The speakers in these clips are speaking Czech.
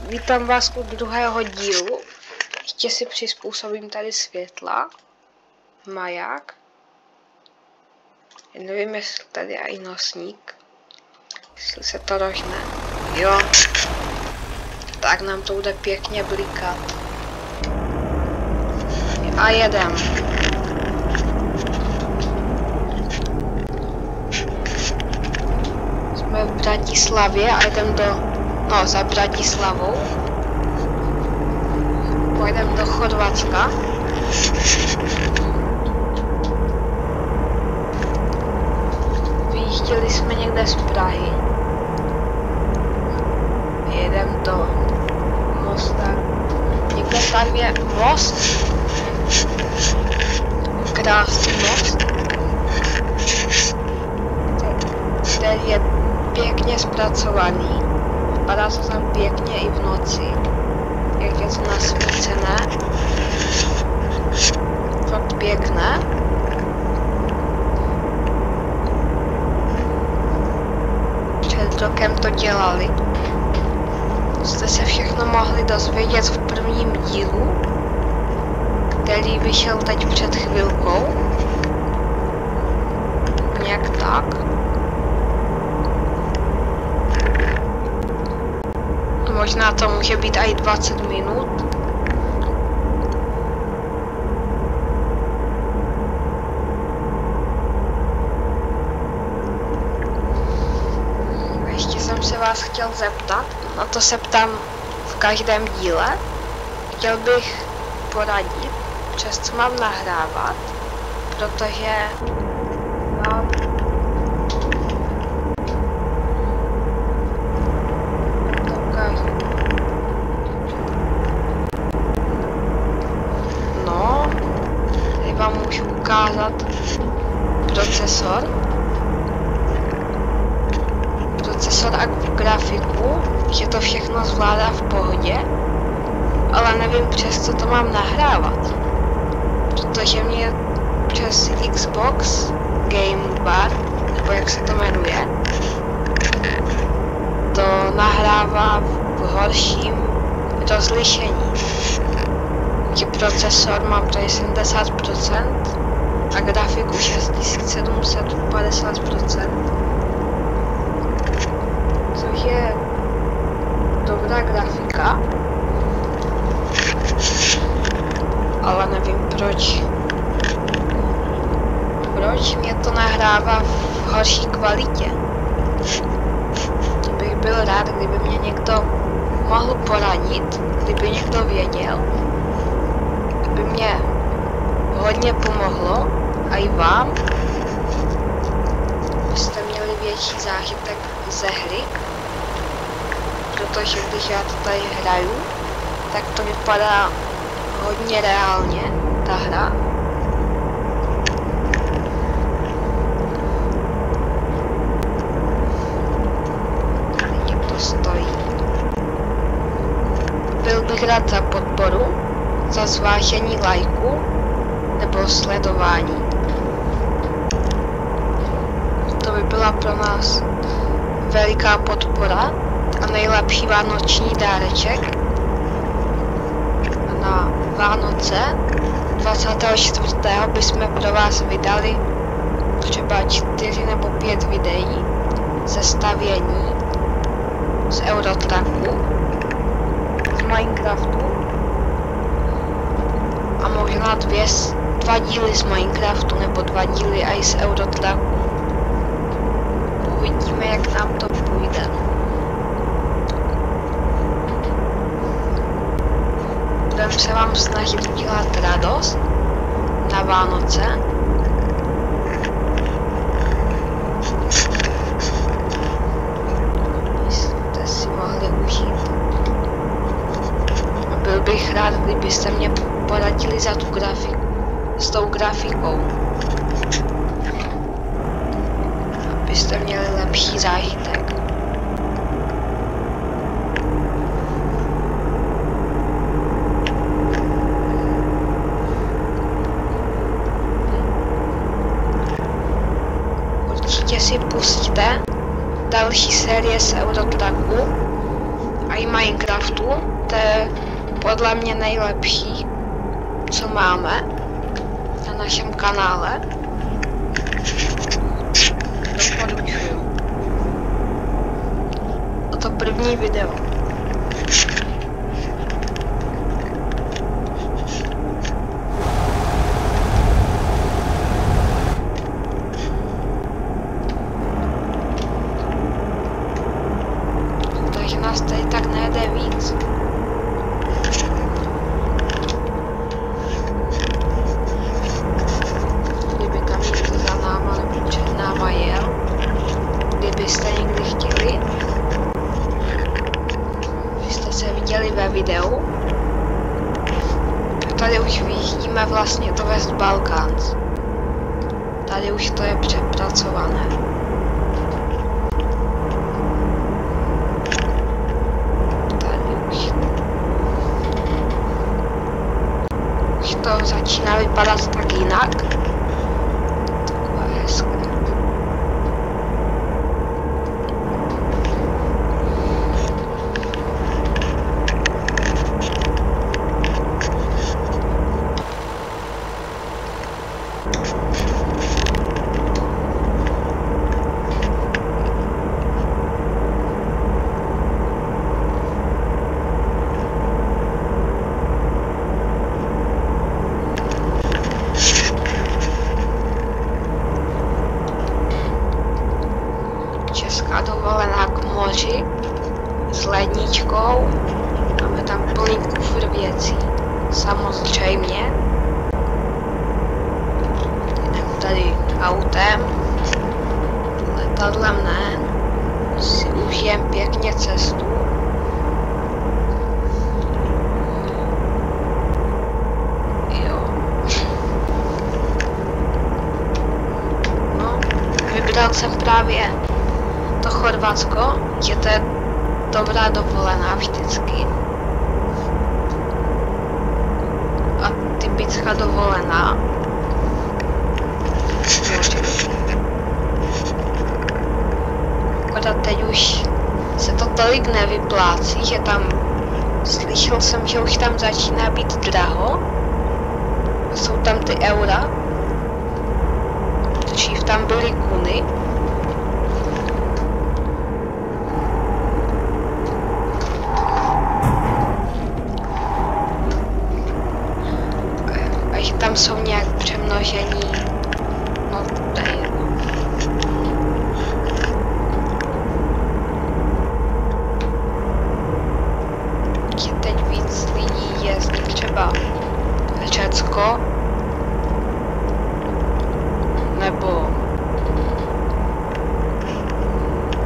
Vítám vás u druhého dílu. Ještě si přizpůsobím tady světla. Maják. Já nevím, jestli tady je i nosník. Jestli se to rožne. Jo. Tak nám to bude pěkně blikat. A jedem. Jsme v Bratislavě a jdem za Bratislavou. Pojedeme do Chorvatska. Vyjížděli jsme někde z Prahy. Jedeme do Mosta. Někde tam je most. Krásný most. Který je pěkně zpracovaný. Vypadá to tam pěkně i v noci. Jak je to nasvícené. Fakt pěkné. Před rokem to dělali. Jste se všechno mohli dozvědět v prvním dílu, který vyšel teď před chvilkou. Nějak tak. Možná to může být i 20 minut. Ještě jsem se vás chtěl zeptat, na to se ptám v každém díle. Chtěl bych poradit, přes co mám nahrávat, protože mám můžu ukázat procesor a grafiku, že to všechno zvládá v pohodě, ale nevím, přes co to mám nahrávat, protože mě přes Xbox Game Bar, nebo jak se to jmenuje, to nahrává v horším rozlišení. Že procesor mám tady 70% a grafiku 6750%, což je dobrá grafika, ale nevím proč mě to nahrává v horší kvalitě. To bych byl rád, kdyby mě někdo mohl poradit, kdyby někdo věděl. By mě hodně pomohlo a i vám, byste měli větší zážitek ze hry, protože když já to tady hraju, tak to vypadá hodně reálně, ta hra. Tady někdo stojí. Byl bych rád za podporu, za zvážení lajku nebo sledování. To by byla pro nás veliká podpora a nejlepší vánoční dáreček. Na Vánoce 24. bychom pro vás vydali třeba 4 nebo 5 videí ze stavění z Eurotracku, z Minecraftu, a možná 2 díly z Minecraftu nebo 2 díly i z Eurotracku. Uvidíme, jak nám to půjde. Budeme se vám snažit udělat radost na Vánoce. Abyste si mohli užít. Byl bych rád, kdybyste mě poradili za tu grafiku, s tou grafikou, abyste měli lepší zážitek. Určitě si pustíte další série z Eurotracku a i Minecraftu. To je podle mě nejlepší, co máme na našem kanále. Doporučuju. A to první video. Takže nás tady tak nejde víc. Kdyby tam někdo za náma nebo před náma jel. Kdybyste někdy chtěli. Vy jste se viděli ve videu. Tady už vyjíždíme vlastně do West Balkans. Tady už to je přepracované. Už to začíná vypadat tak jinak. Takové hezké. Česká dovolená k moři s ledničkou. Máme tam plný kufr věcí. Samozřejmě. Jdeme tady autem. Letadlem ne. Si užijem pěkně cestu. Jo. No, vybral jsem právě to Chorvatsko, že to je dobrá dovolená vždycky. A typická dovolená. Akorát teď už se to tolik nevyplácí, že tam slyšel jsem, že už tam začíná být draho. Jsou tam ty eura. Dřív tam byly kuny. Tam jsou nějak přemnožení. No, to je jedno. Je teď víc lidí jezdí třeba Řecko. Nebo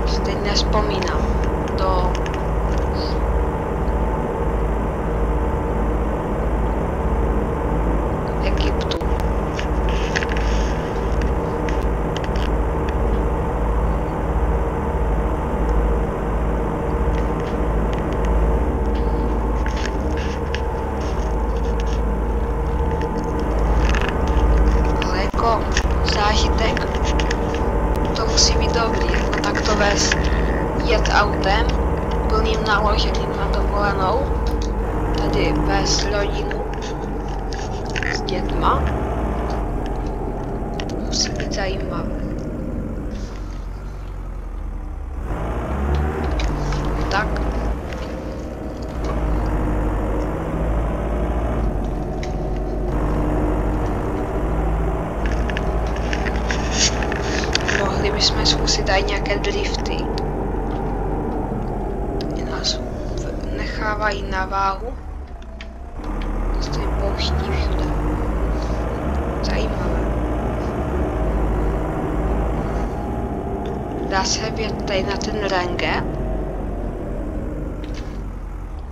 si teď nevzpomínám. Do Egyptu. Ale jako zážitek to musí být dobrý, jako tak to vést jet autem plným naloženým na dovolenou, tady vést rodinu s dětma, musí být zajímavé. Tak. Mohli bychom zkusit dát nějaké drifty. Tady nás nechávají na váhu. To tady pouští všude. Zajímavé. Dá se vjet tady na ten renge.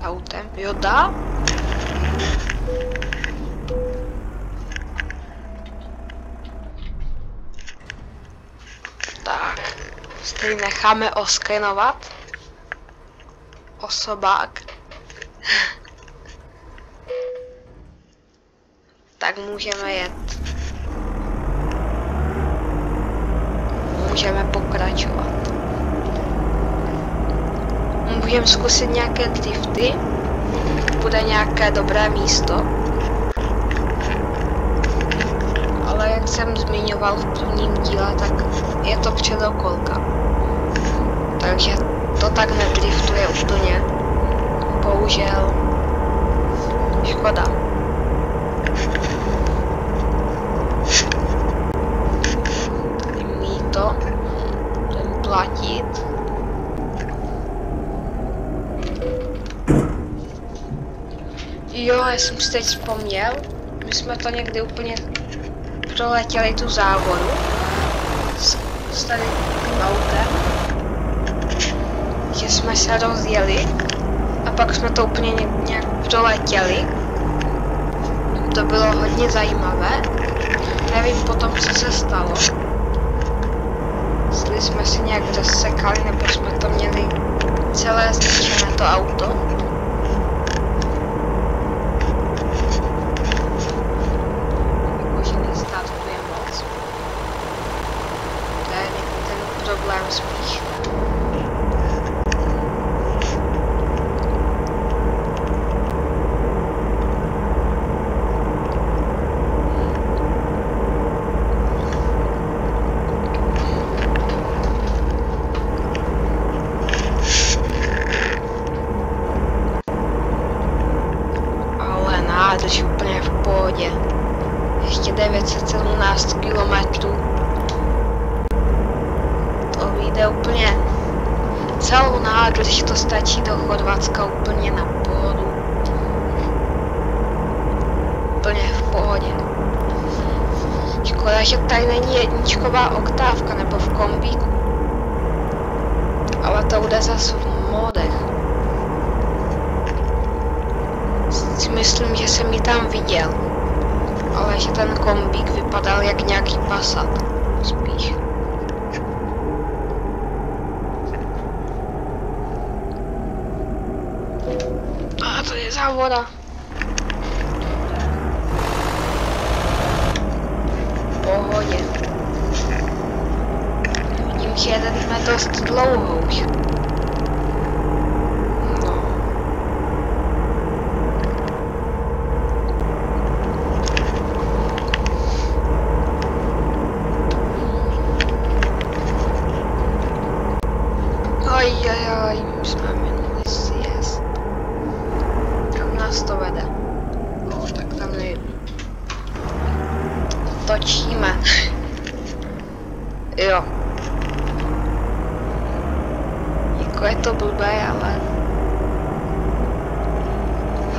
Autem. Jo, dá? Tak. Tady necháme oskenovat. Osobák. Tak můžeme jet. Můžeme pokračovat. můžeme zkusit nějaké drifty. Bude nějaké dobré místo. Ale jak jsem zmiňoval v prvním díle, tak je to předokolka. Takže to tak nedriftuje úplně. Bohužel. Škoda. Tady mýto. Budeme platit. Jo, já jsem si teď vzpomněl. My jsme to někdy úplně proletěli tu závodu. S tady tím autem. Že jsme se rozjeli. A pak jsme to úplně nějak proletěli. To bylo hodně zajímavé. Nevím potom, co se stalo. Jestli jsme si nějak rozsekali, nebo jsme to měli celé zničené to auto. Jakože nestartuje moc. To je ten problém spíš. Nádrž úplně v pohodě. Ještě 917 km. To vyjde úplně celou nádrž, to stačí do Chorvatska úplně na pohodu. Úplně v pohodě. Škoda, že tady není jedničková oktávka nebo v kombíku. Ale to bude zase v modech. Myslím, že jsem ji tam viděl, ale že ten kombík vypadal jak nějaký Passat, spíš. A to je závoda. V pohodě. Vidím, že jedeme dost dlouho už. Ojojoj, už jsme minuli sjezd. Kam nás to vede? O, tak tam nejdu. Točíme. Jo. Jako je to blbé, ale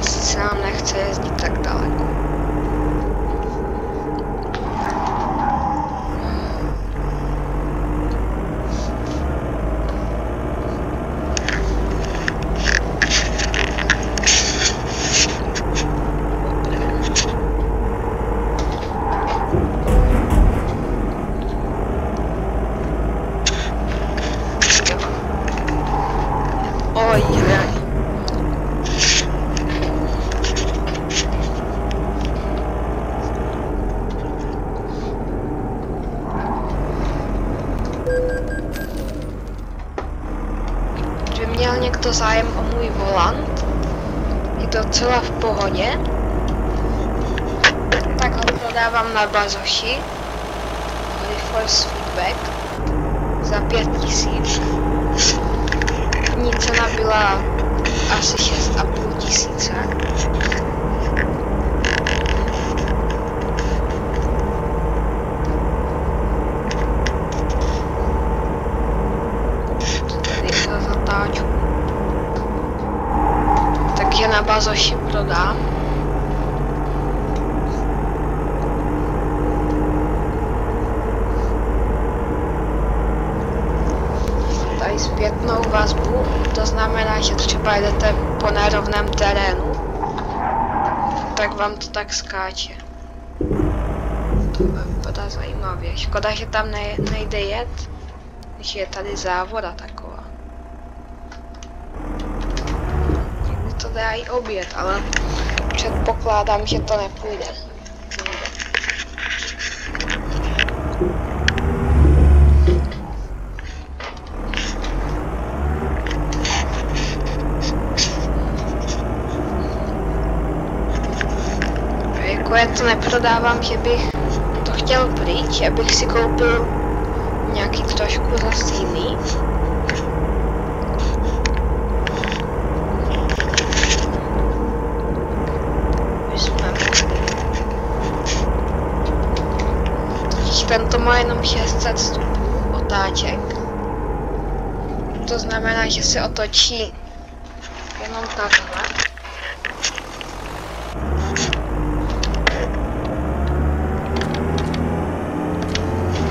asi se nám nechce jezdit tak daleko. Měl někdo zájem o můj volant, je to docela v pohodě, tak ho prodávám na Bazoši, Force Feedback, za 5000. První cena byla asi 6500. Takže na Bazoši prodám. Tady zpětnou vazbu, to znamená, že třeba jdete po nerovném terénu, tak vám to tak skáče. To vypadá zajímavě. Škoda, že tam nejde jet, když je tady závoda taková. To dá i oběd, ale předpokládám, že to nepůjde. to neprodávám, že bych to chtěl pryč, abych si koupil nějaký trošku zase jiný. Tento má jenom 600 stupňů otáček. To znamená, že se otočí jenom takhle.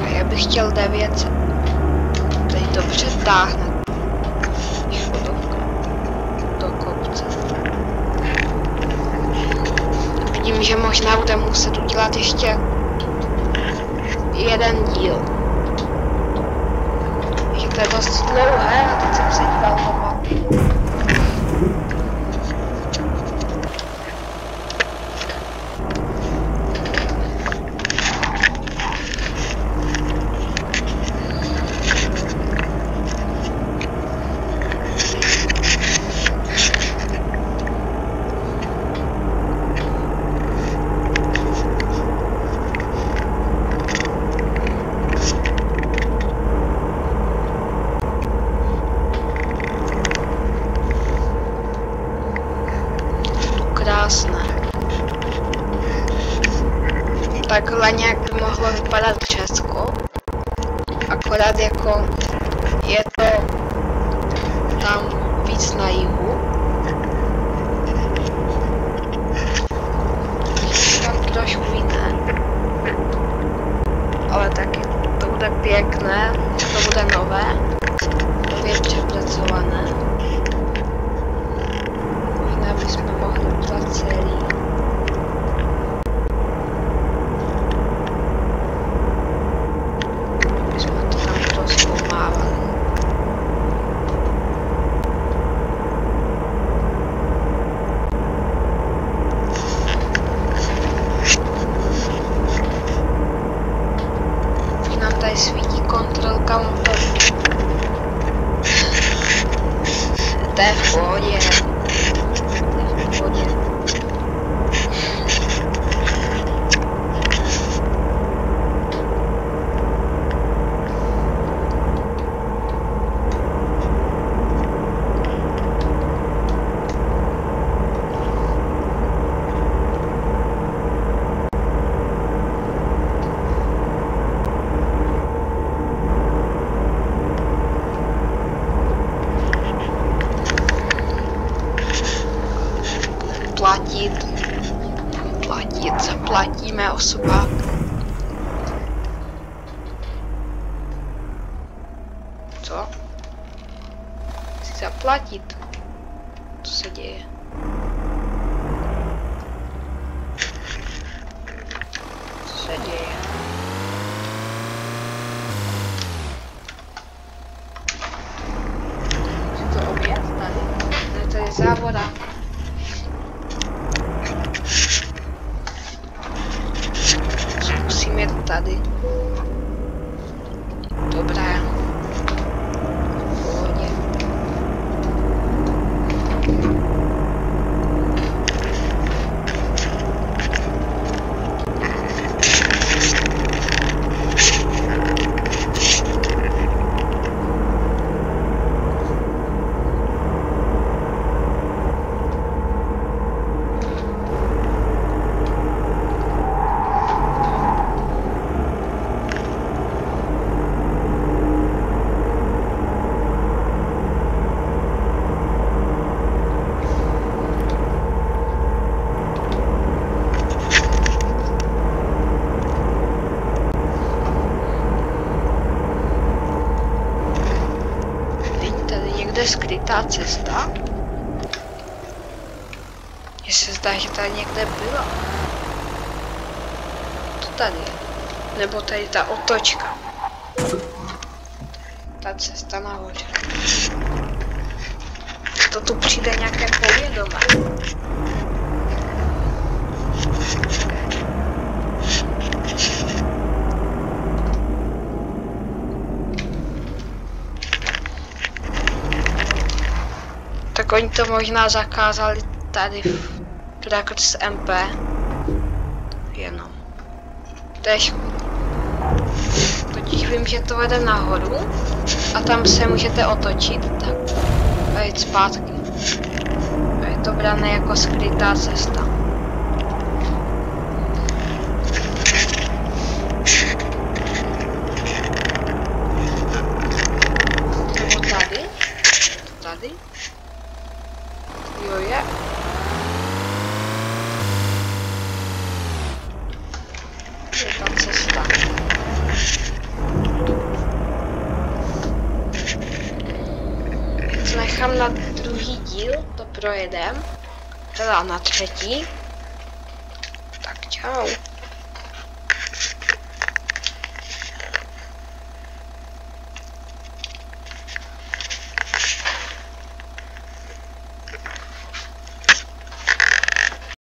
A já bych chtěl 900. Tady dobře táhne. Škodovka. Do kopce. Vidím, že možná bude muset udělat ještě jeden díl. Takže to je dost dlouhé a teď jsem se díval na mapu. Takhle nějak by mohlo vypadat Česko, akorát jako je to tam víc na jihu. Tam trošku jiné, ale taky to bude pěkné, to bude nové, nově přepracované. Možná bychom mohli udělat celý. Svítí kontrolka motoru. To je v pohodě. Zaplatíme osoba. Co? Chci zaplatit. Co se děje? Co se děje? Chci to obět tady? Ne, tady je závoda. Tady. Dobré. Pohodě. Skrytá cesta. Mně se zdá, že tady někde byla. To tady je. Nebo tady ta otočka. Ta cesta nahoře. To tu přijde nějaké povědomé. Tak oni to možná zakázali tady v Draco's MP. jenom. To je totiž vím, že to vede nahoru a tam se můžete otočit tak a jít zpátky. A je to brané jako skrytá cesta. Nebo tady? Tady? Jo je. Je ta cesta. To nechám na druhý díl, to projedem. Teda na třetí. Tak čau.